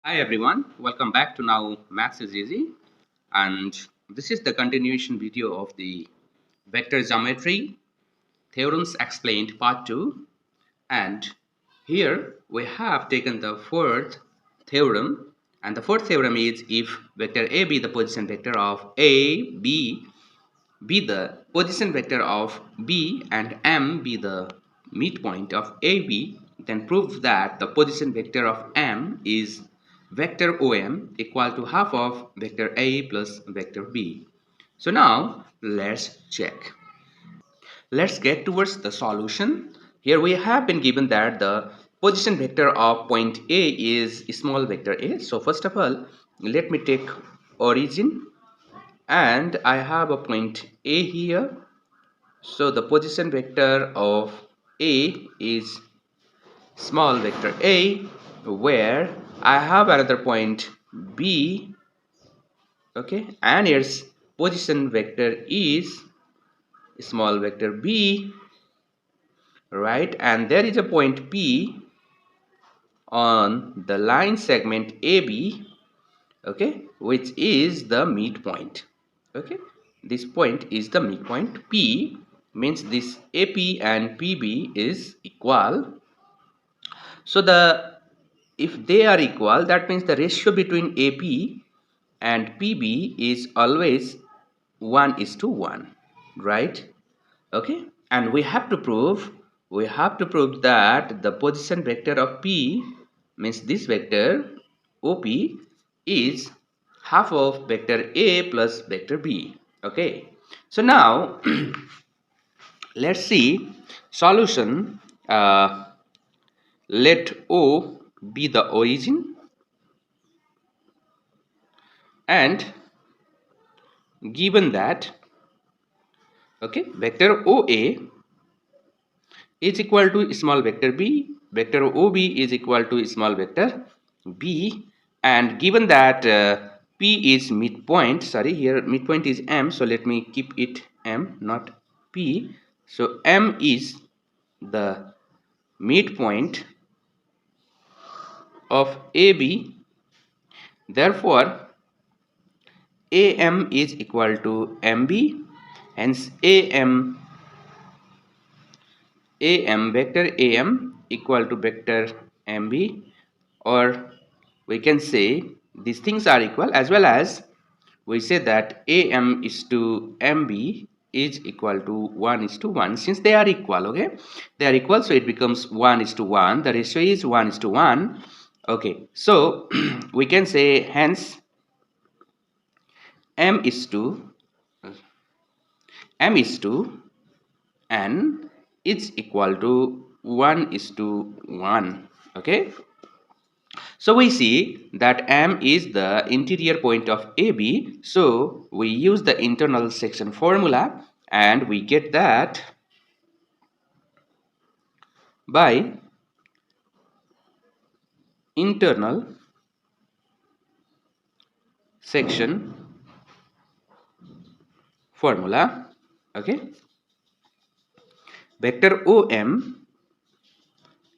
Hi everyone, welcome back to Now Maths is Easy, and this is the continuation video of the vector geometry theorems explained part 2. And here we have taken the fourth theorem, and the fourth theorem is if vector A be the position vector of A, B be the position vector of B and M be the midpoint of AB, then prove that the position vector of M is vector OM equal to half of vector A plus vector B. So now let's check. Let's get towards the solution. Here we have been given that the position vector of point A is small vector A. So first of all, let me take origin, and I have a point A here. So the position vector of A is small vector A, where I have another point B, okay, and its position vector is small vector B, right? And there is a point P on the line segment AB, okay, which is the midpoint. Okay, this point is the midpoint. P means this AP and PB is equal. So if they are equal, that means the ratio between AP and PB is always 1:1, right? Okay, and we have to prove that the position vector of P means this vector OP is half of vector A plus vector B. Okay, so now let's see solution. Let O be the origin, and given that, okay, vector OA is equal to small vector B, vector OB is equal to small vector B, and given that P is midpoint, sorry, here midpoint is M, so let me keep it M, not P. So M is the midpoint of AB, therefore AM is equal to MB, hence AM vector AM equal to vector MB, or we can say these things are equal, as well as we say that AM is to MB is equal to 1:1, since they are equal. Okay, they are equal, so it becomes 1:1. The ratio is 1:1. Okay, so we can say hence M is to N is equal to 1:1. Okay, so we see that M is the interior point of AB, so we use the internal section formula, and we get that by internal section formula. Okay, vector OM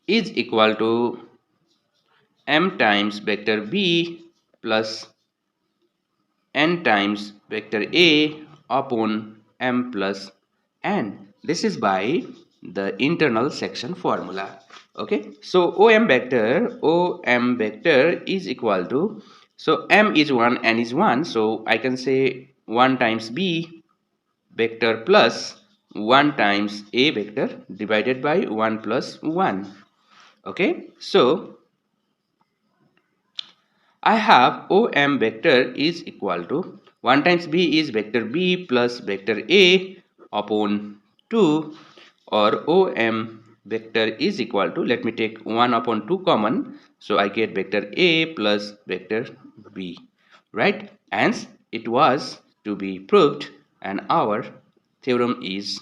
is equal to M times vector B plus N times vector A upon M plus N. This is by the internal section formula. Okay, so OM vector is equal to, so M is 1, N is 1, so I can say 1 times B vector plus 1 times A vector divided by 1 plus 1. Okay, so I have OM vector is equal to 1 times B is vector B plus vector A upon 2, or OM vector is equal to, let me take 1 upon 2 common, so I get vector A plus vector B, right? Hence it was to be proved, and our theorem is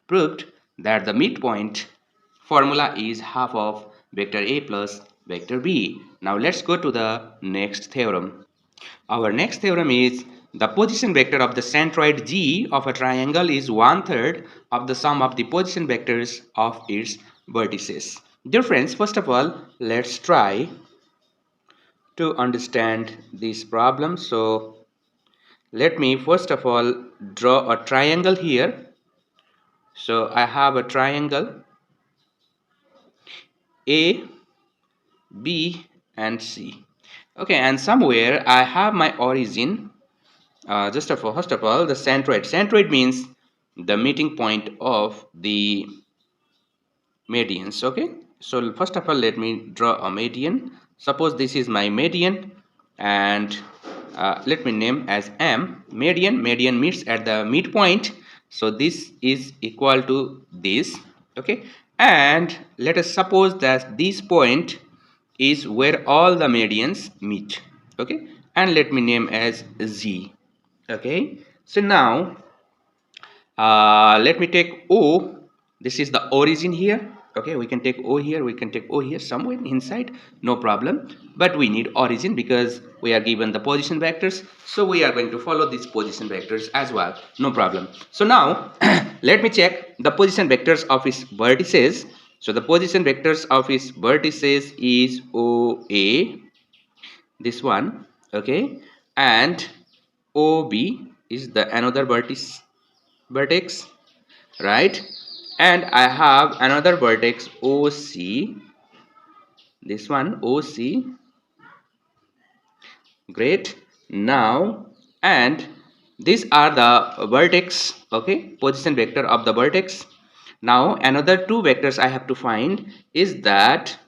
proved, that the midpoint formula is half of vector A plus vector B. Now let's go to the next theorem. Our next theorem is the position vector of the centroid G of a triangle is 1/3 of the sum of the position vectors of its vertices. Dear friends, first of all, let's try to understand this problem. So let me first of all draw a triangle here. So I have a triangle A, B and C. Okay, and somewhere I have my origin. First of all, the centroid. Centroid means the meeting point of the medians. Okay, so first of all, let me draw a median. Suppose this is my median, and let me name as M. Median meets at the midpoint, so this is equal to this. Okay, and let us suppose that this point is where all the medians meet. Okay, and let me name as Z. Okay, so now let me take O. This is the origin here. Okay, we can take O here, we can take O here somewhere inside, no problem, but we need origin because we are given the position vectors, so we are going to follow these position vectors as well, no problem. So now let me check the position vectors of its vertices. So the position vectors of its vertices is OA, this one. Okay, and OB is the another vertex, right? And I have another vertex OC, this one OC. Great. Now, and these are the vertex, okay, position vector of the vertex. Now another two vectors I have to find is that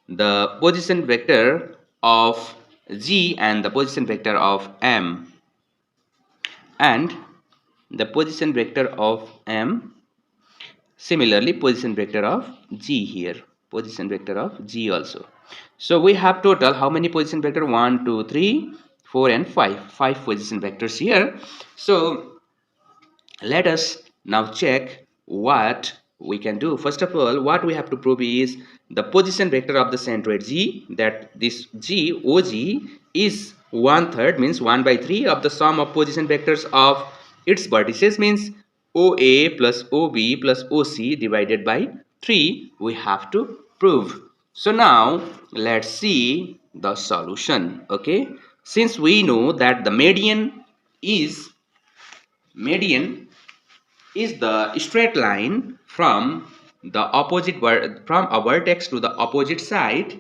the position vector of G and the position vector of M, and the position vector of M. Similarly, position vector of G here, position vector of G also. So we have total how many position vector? 1, 2, 3, 4 and 5. 5 position vectors here. So let us now check what we can do. First of all, what we have to prove is the position vector of the centroid G, that this G, OG, is 1/3, means 1/3 of the sum of position vectors of its vertices, means OA plus OB plus OC divided by 3 we have to prove. So now let's see the solution. Okay, since we know that the median is the straight line from the from a vertex to the opposite side.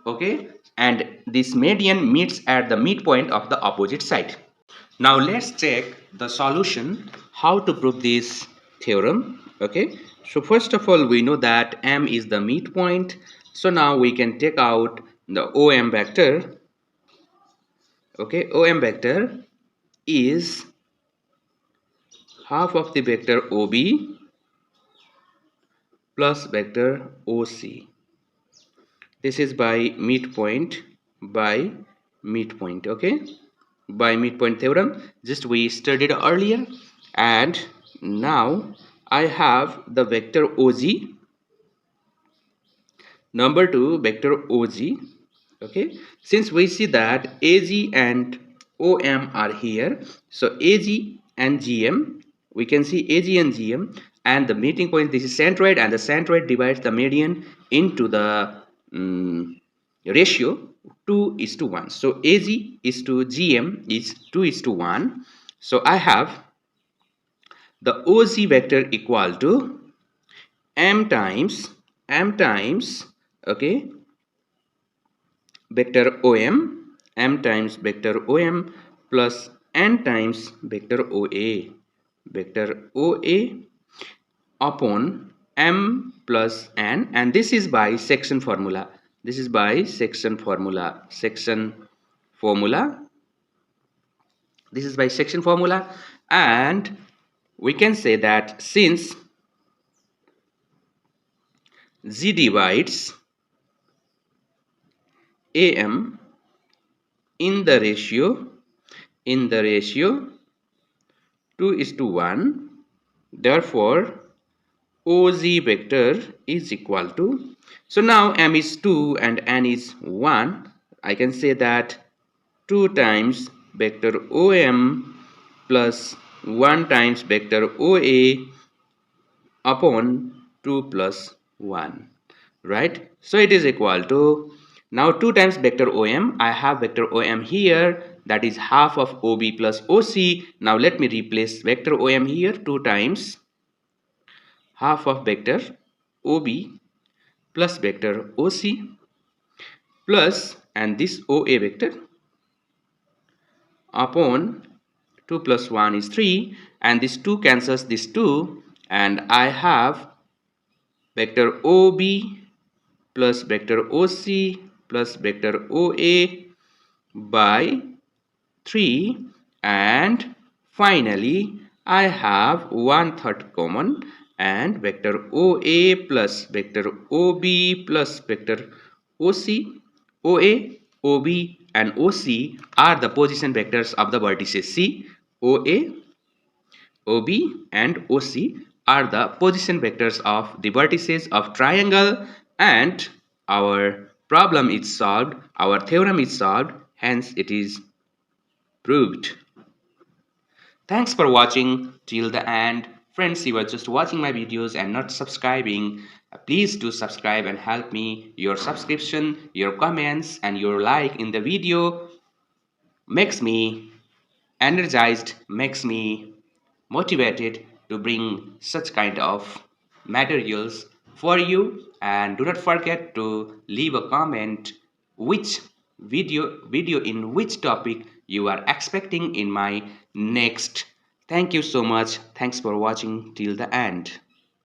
Okay, and this median meets at the midpoint of the opposite side. Now let's check the solution, how to prove this theorem. Okay, so first of all, we know that M is the midpoint, so now we can take out the OM vector. Okay, OM vector is half of the vector OB plus vector OC. This is by midpoint, okay, by midpoint theorem, just we studied earlier. And now I have the vector OG, number 2 vector OG. Okay, since we see that AG and OM are here, so AG and GM, we can see AG and GM, and the meeting point, this is centroid, and the centroid divides the median into the ratio 2:1. So AG is to GM is 2:1. So I have the OC vector equal to m times, okay, vector OM, m times vector OM plus n times vector OA upon m plus n, and this is by section formula. This is by section formula. This is by section formula, and we can say that since Z divides AM in the ratio 2:1, therefore OZ vector is equal to, so now M is 2 and N is 1, I can say that 2 times vector OM plus 1 times vector OA upon 2 plus 1, right? So it is equal to, Now 2 times vector OM, I have vector OM here, that is half of OB plus OC. Now let me replace vector OM here, 2 times half of vector OB plus vector OC plus, and this OA vector upon 2 plus 1 is 3, and this 2 cancels this 2, and I have vector OB plus vector OC plus vector OA by 3, and finally I have 1/3 common, and vector OA plus vector OB plus vector OC, OA, OB and OC are the position vectors of the vertices. See, OA, OB and OC are the position vectors of the vertices of triangle, and our problem is solved, our theorem is solved, hence it is proved. Thanks for watching till the end. Friends, you are just watching my videos and not subscribing. Please do subscribe and help me. Your subscription, your comments and your like in the video makes me energized, makes me motivated to bring such kind of materials for you. And do not forget to leave a comment which video in which topic you are expecting in my next. Thank you so much. Thanks for watching till the end.